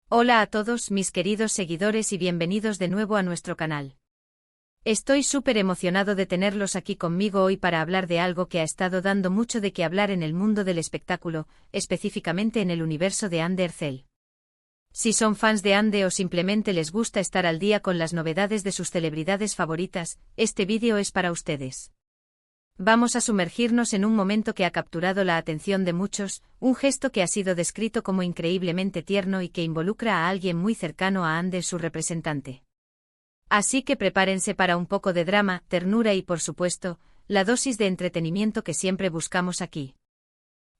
Hola a todos mis queridos seguidores y bienvenidos de nuevo a nuestro canal. Estoy súper emocionado de tenerlos aquí conmigo hoy para hablar de algo que ha estado dando mucho de qué hablar en el mundo del espectáculo, específicamente en el universo de Ande Ercel. Si son fans de Ande o simplemente les gusta estar al día con las novedades de sus celebridades favoritas, este vídeo es para ustedes. Vamos a sumergirnos en un momento que ha capturado la atención de muchos, un gesto que ha sido descrito como increíblemente tierno y que involucra a alguien muy cercano a Ande, su representante. Así que prepárense para un poco de drama, ternura y, por supuesto, la dosis de entretenimiento que siempre buscamos aquí.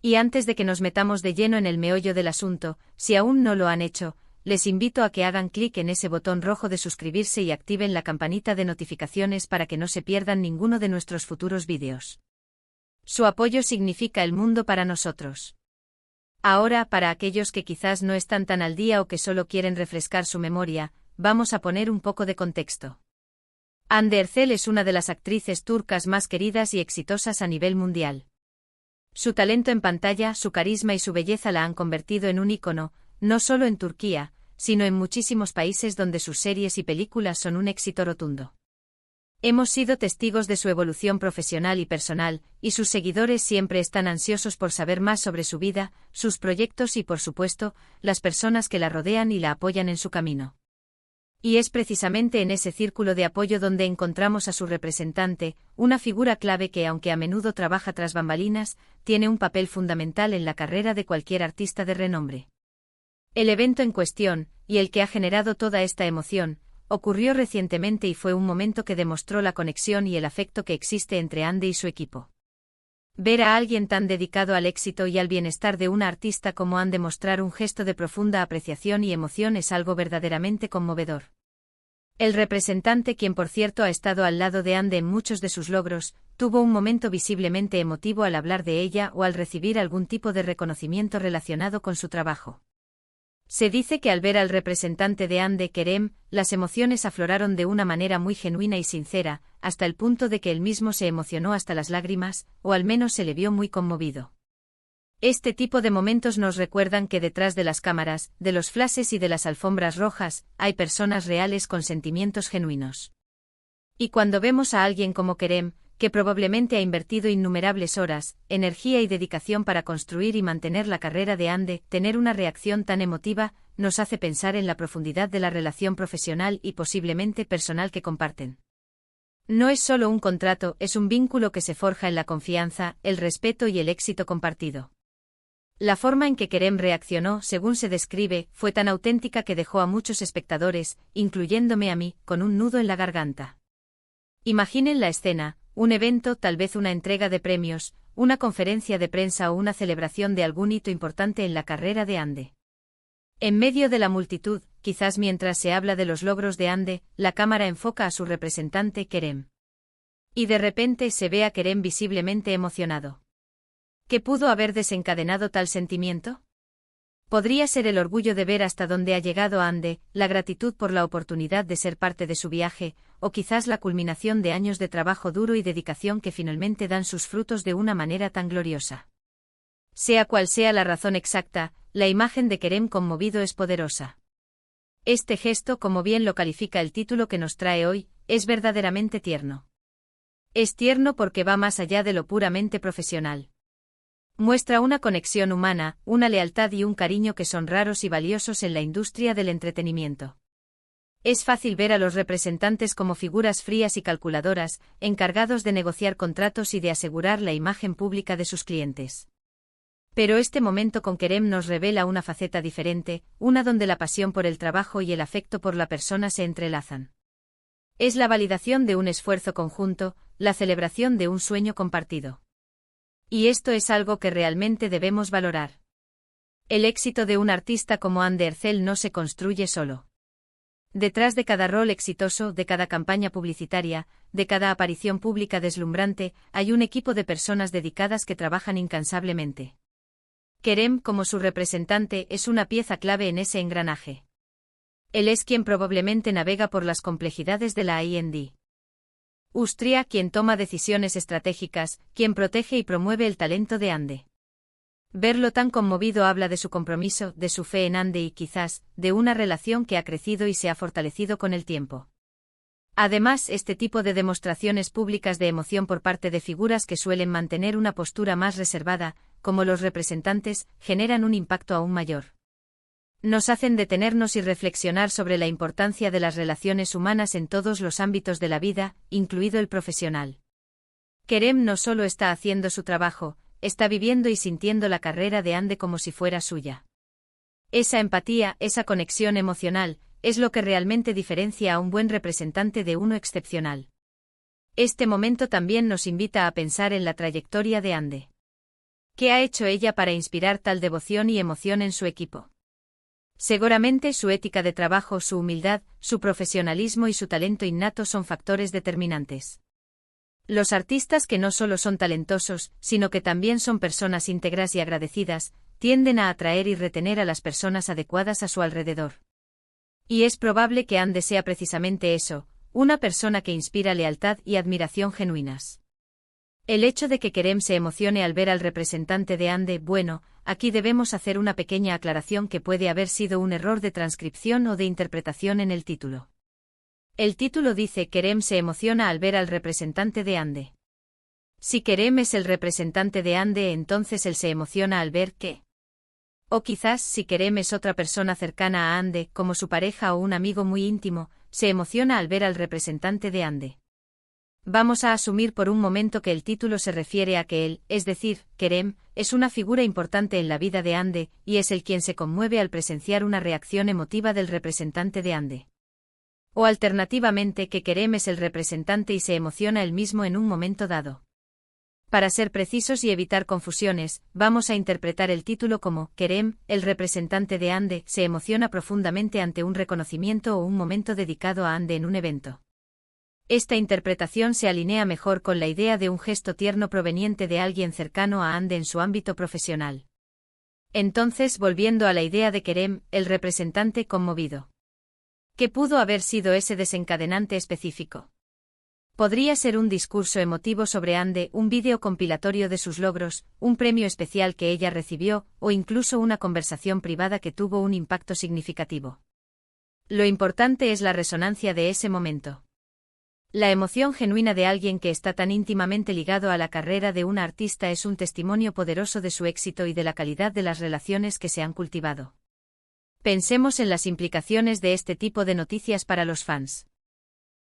Y antes de que nos metamos de lleno en el meollo del asunto, si aún no lo han hecho, les invito a que hagan clic en ese botón rojo de suscribirse y activen la campanita de notificaciones para que no se pierdan ninguno de nuestros futuros vídeos. Su apoyo significa el mundo para nosotros. Ahora, para aquellos que quizás no están tan al día o que solo quieren refrescar su memoria, vamos a poner un poco de contexto. Hande Erçel es una de las actrices turcas más queridas y exitosas a nivel mundial. Su talento en pantalla, su carisma y su belleza la han convertido en un ícono, no solo en Turquía, sino en muchísimos países donde sus series y películas son un éxito rotundo. Hemos sido testigos de su evolución profesional y personal, y sus seguidores siempre están ansiosos por saber más sobre su vida, sus proyectos y, por supuesto, las personas que la rodean y la apoyan en su camino. Y es precisamente en ese círculo de apoyo donde encontramos a su representante, una figura clave que, aunque a menudo trabaja tras bambalinas, tiene un papel fundamental en la carrera de cualquier artista de renombre. El evento en cuestión, y el que ha generado toda esta emoción, ocurrió recientemente y fue un momento que demostró la conexión y el afecto que existe entre Ande y su equipo. Ver a alguien tan dedicado al éxito y al bienestar de una artista como Ande mostrar un gesto de profunda apreciación y emoción es algo verdaderamente conmovedor. El representante, quien por cierto ha estado al lado de Ande en muchos de sus logros, tuvo un momento visiblemente emotivo al hablar de ella o al recibir algún tipo de reconocimiento relacionado con su trabajo. Se dice que al ver al representante de Ande, Kerem, las emociones afloraron de una manera muy genuina y sincera, hasta el punto de que él mismo se emocionó hasta las lágrimas, o al menos se le vio muy conmovido. Este tipo de momentos nos recuerdan que detrás de las cámaras, de los flashes y de las alfombras rojas, hay personas reales con sentimientos genuinos. Y cuando vemos a alguien como Kerem, que probablemente ha invertido innumerables horas, energía y dedicación para construir y mantener la carrera de Ande, tener una reacción tan emotiva, nos hace pensar en la profundidad de la relación profesional y posiblemente personal que comparten. No es solo un contrato, es un vínculo que se forja en la confianza, el respeto y el éxito compartido. La forma en que Kerem reaccionó, según se describe, fue tan auténtica que dejó a muchos espectadores, incluyéndome a mí, con un nudo en la garganta. Imaginen la escena. Un evento, tal vez una entrega de premios, una conferencia de prensa o una celebración de algún hito importante en la carrera de Ande. En medio de la multitud, quizás mientras se habla de los logros de Ande, la cámara enfoca a su representante Kerem. Y de repente se ve a Kerem visiblemente emocionado. ¿Qué pudo haber desencadenado tal sentimiento? Podría ser el orgullo de ver hasta dónde ha llegado Ande, la gratitud por la oportunidad de ser parte de su viaje, o quizás la culminación de años de trabajo duro y dedicación que finalmente dan sus frutos de una manera tan gloriosa. Sea cual sea la razón exacta, la imagen de Kerem conmovido es poderosa. Este gesto, como bien lo califica el título que nos trae hoy, es verdaderamente tierno. Es tierno porque va más allá de lo puramente profesional. Muestra una conexión humana, una lealtad y un cariño que son raros y valiosos en la industria del entretenimiento. Es fácil ver a los representantes como figuras frías y calculadoras, encargados de negociar contratos y de asegurar la imagen pública de sus clientes. Pero este momento con Kerem nos revela una faceta diferente, una donde la pasión por el trabajo y el afecto por la persona se entrelazan. Es la validación de un esfuerzo conjunto, la celebración de un sueño compartido. Y esto es algo que realmente debemos valorar. El éxito de un artista como Hande Erçel no se construye solo. Detrás de cada rol exitoso, de cada campaña publicitaria, de cada aparición pública deslumbrante, hay un equipo de personas dedicadas que trabajan incansablemente. Kerem, como su representante, es una pieza clave en ese engranaje. Él es quien probablemente navega por las complejidades de la industria, quien toma decisiones estratégicas, quien protege y promueve el talento de Ande. Verlo tan conmovido habla de su compromiso, de su fe en Ande y quizás, de una relación que ha crecido y se ha fortalecido con el tiempo. Además, este tipo de demostraciones públicas de emoción por parte de figuras que suelen mantener una postura más reservada, como los representantes, generan un impacto aún mayor. Nos hacen detenernos y reflexionar sobre la importancia de las relaciones humanas en todos los ámbitos de la vida, incluido el profesional. Kerem no solo está haciendo su trabajo, está viviendo y sintiendo la carrera de Ande como si fuera suya. Esa empatía, esa conexión emocional, es lo que realmente diferencia a un buen representante de uno excepcional. Este momento también nos invita a pensar en la trayectoria de Ande. ¿Qué ha hecho ella para inspirar tal devoción y emoción en su equipo? Seguramente su ética de trabajo, su humildad, su profesionalismo y su talento innato son factores determinantes. Los artistas que no solo son talentosos, sino que también son personas íntegras y agradecidas, tienden a atraer y retener a las personas adecuadas a su alrededor. Y es probable que Ande sea precisamente eso, una persona que inspira lealtad y admiración genuinas. El hecho de que Kerem se emocione al ver al representante de Ande, bueno, aquí debemos hacer una pequeña aclaración que puede haber sido un error de transcripción o de interpretación en el título. El título dice Kerem se emociona al ver al representante de Ande. Si Kerem es el representante de Ande, entonces él se emociona al ver ¿qué? O quizás si Kerem es otra persona cercana a Ande, como su pareja o un amigo muy íntimo, se emociona al ver al representante de Ande. Vamos a asumir por un momento que el título se refiere a que él, es decir, Kerem, es una figura importante en la vida de Ande, y es el quien se conmueve al presenciar una reacción emotiva del representante de Ande. O alternativamente que Kerem es el representante y se emociona él mismo en un momento dado. Para ser precisos y evitar confusiones, vamos a interpretar el título como Kerem, el representante de Ande, se emociona profundamente ante un reconocimiento o un momento dedicado a Ande en un evento. Esta interpretación se alinea mejor con la idea de un gesto tierno proveniente de alguien cercano a Ande en su ámbito profesional. Entonces, volviendo a la idea de Kerem, el representante conmovido. ¿Qué pudo haber sido ese desencadenante específico? Podría ser un discurso emotivo sobre Ande, un vídeo compilatorio de sus logros, un premio especial que ella recibió, o incluso una conversación privada que tuvo un impacto significativo. Lo importante es la resonancia de ese momento. La emoción genuina de alguien que está tan íntimamente ligado a la carrera de un artista es un testimonio poderoso de su éxito y de la calidad de las relaciones que se han cultivado. Pensemos en las implicaciones de este tipo de noticias para los fans.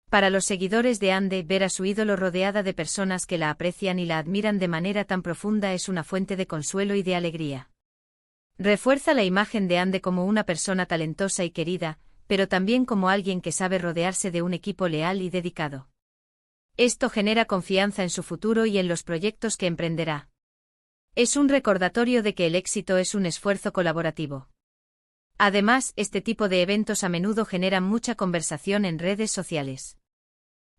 Para los seguidores de Ande, ver a su ídolo rodeada de personas que la aprecian y la admiran de manera tan profunda es una fuente de consuelo y de alegría. Refuerza la imagen de Ande como una persona talentosa y querida, pero también como alguien que sabe rodearse de un equipo leal y dedicado. Esto genera confianza en su futuro y en los proyectos que emprenderá. Es un recordatorio de que el éxito es un esfuerzo colaborativo. Además, este tipo de eventos a menudo generan mucha conversación en redes sociales.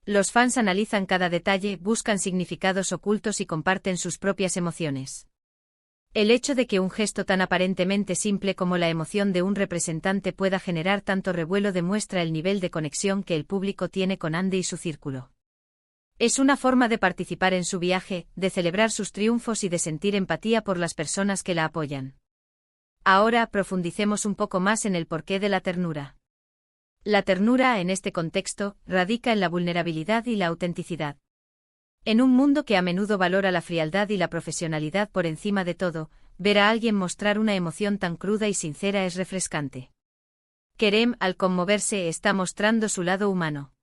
Los fans analizan cada detalle, buscan significados ocultos y comparten sus propias emociones. El hecho de que un gesto tan aparentemente simple como la emoción de un representante pueda generar tanto revuelo demuestra el nivel de conexión que el público tiene con Ande y su círculo. Es una forma de participar en su viaje, de celebrar sus triunfos y de sentir empatía por las personas que la apoyan. Ahora profundicemos un poco más en el porqué de la ternura. La ternura, en este contexto, radica en la vulnerabilidad y la autenticidad. En un mundo que a menudo valora la frialdad y la profesionalidad por encima de todo, ver a alguien mostrar una emoción tan cruda y sincera es refrescante. Kerem, al conmoverse, está mostrando su lado humano.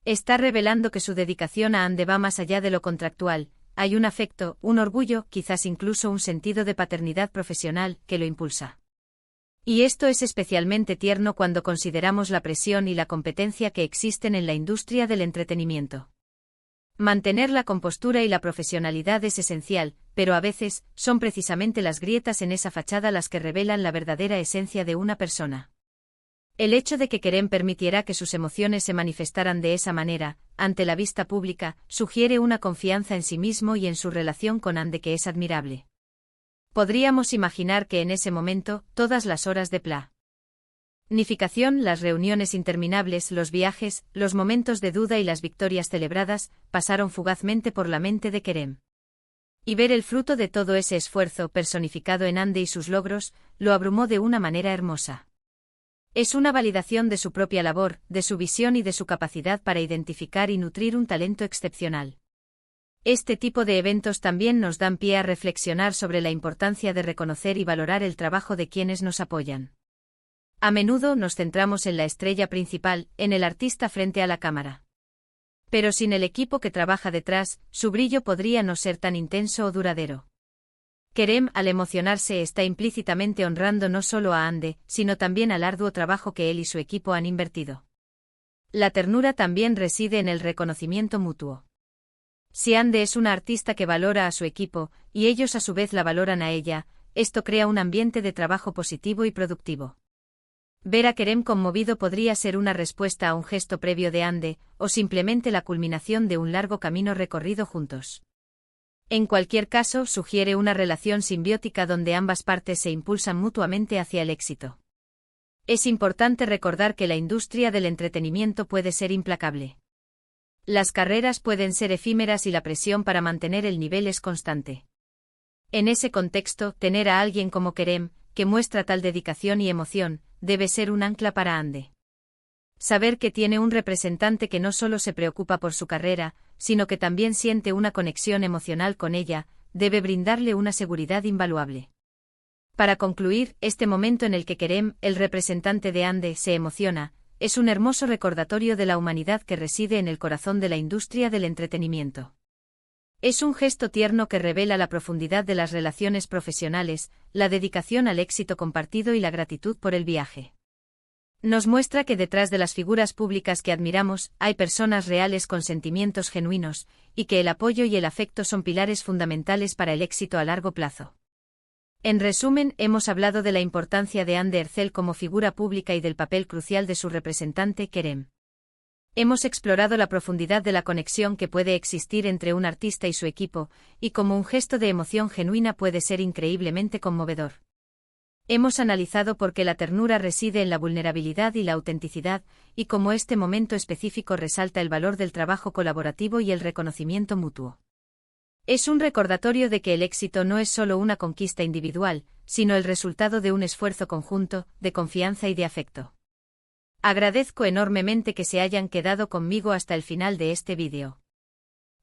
Está revelando que su dedicación a Ande va más allá de lo contractual, hay un afecto, un orgullo, quizás incluso un sentido de paternidad profesional, que lo impulsa. Y esto es especialmente tierno cuando consideramos la presión y la competencia que existen en la industria del entretenimiento. Mantener la compostura y la profesionalidad es esencial, pero a veces, son precisamente las grietas en esa fachada las que revelan la verdadera esencia de una persona. El hecho de que Kerem permitiera que sus emociones se manifestaran de esa manera, ante la vista pública, sugiere una confianza en sí mismo y en su relación con Ande que es admirable. Podríamos imaginar que en ese momento, todas las horas de planificación, las reuniones interminables, los viajes, los momentos de duda y las victorias celebradas, pasaron fugazmente por la mente de Kerem. Y ver el fruto de todo ese esfuerzo personificado en Ande y sus logros, lo abrumó de una manera hermosa. Es una validación de su propia labor, de su visión y de su capacidad para identificar y nutrir un talento excepcional. Este tipo de eventos también nos dan pie a reflexionar sobre la importancia de reconocer y valorar el trabajo de quienes nos apoyan. A menudo nos centramos en la estrella principal, en el artista frente a la cámara. Pero sin el equipo que trabaja detrás, su brillo podría no ser tan intenso o duradero. Kerem, al emocionarse, está implícitamente honrando no solo a Ande, sino también al arduo trabajo que él y su equipo han invertido. La ternura también reside en el reconocimiento mutuo. Si Ande es una artista que valora a su equipo, y ellos a su vez la valoran a ella, esto crea un ambiente de trabajo positivo y productivo. Ver a Kerem conmovido podría ser una respuesta a un gesto previo de Ande, o simplemente la culminación de un largo camino recorrido juntos. En cualquier caso, sugiere una relación simbiótica donde ambas partes se impulsan mutuamente hacia el éxito. Es importante recordar que la industria del entretenimiento puede ser implacable. Las carreras pueden ser efímeras y la presión para mantener el nivel es constante. En ese contexto, tener a alguien como Kerem, que muestra tal dedicación y emoción, debe ser un ancla para Ande. Saber que tiene un representante que no solo se preocupa por su carrera, sino que también siente una conexión emocional con ella, debe brindarle una seguridad invaluable. Para concluir, este momento en el que Kerem, el representante de Ande, se emociona, es un hermoso recordatorio de la humanidad que reside en el corazón de la industria del entretenimiento. Es un gesto tierno que revela la profundidad de las relaciones profesionales, la dedicación al éxito compartido y la gratitud por el viaje. Nos muestra que detrás de las figuras públicas que admiramos, hay personas reales con sentimientos genuinos, y que el apoyo y el afecto son pilares fundamentales para el éxito a largo plazo. En resumen, hemos hablado de la importancia de Ande Erçel como figura pública y del papel crucial de su representante Kerem. Hemos explorado la profundidad de la conexión que puede existir entre un artista y su equipo, y cómo un gesto de emoción genuina puede ser increíblemente conmovedor. Hemos analizado por qué la ternura reside en la vulnerabilidad y la autenticidad, y cómo este momento específico resalta el valor del trabajo colaborativo y el reconocimiento mutuo. Es un recordatorio de que el éxito no es solo una conquista individual, sino el resultado de un esfuerzo conjunto, de confianza y de afecto. Agradezco enormemente que se hayan quedado conmigo hasta el final de este vídeo.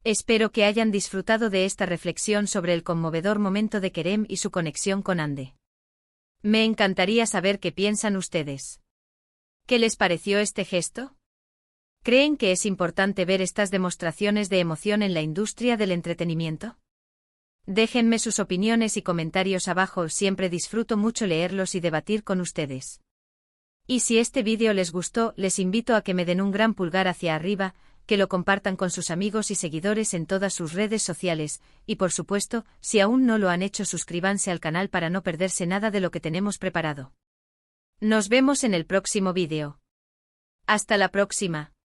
Espero que hayan disfrutado de esta reflexión sobre el conmovedor momento de Kerem y su conexión con Ande. Me encantaría saber qué piensan ustedes. ¿Qué les pareció este gesto? ¿Creen que es importante ver estas demostraciones de emoción en la industria del entretenimiento? Déjenme sus opiniones y comentarios abajo, siempre disfruto mucho leerlos y debatir con ustedes. Y si este vídeo les gustó, les invito a que me den un gran pulgar hacia arriba, que lo compartan con sus amigos y seguidores en todas sus redes sociales, y por supuesto, si aún no lo han hecho, suscríbanse al canal para no perderse nada de lo que tenemos preparado. Nos vemos en el próximo vídeo. Hasta la próxima.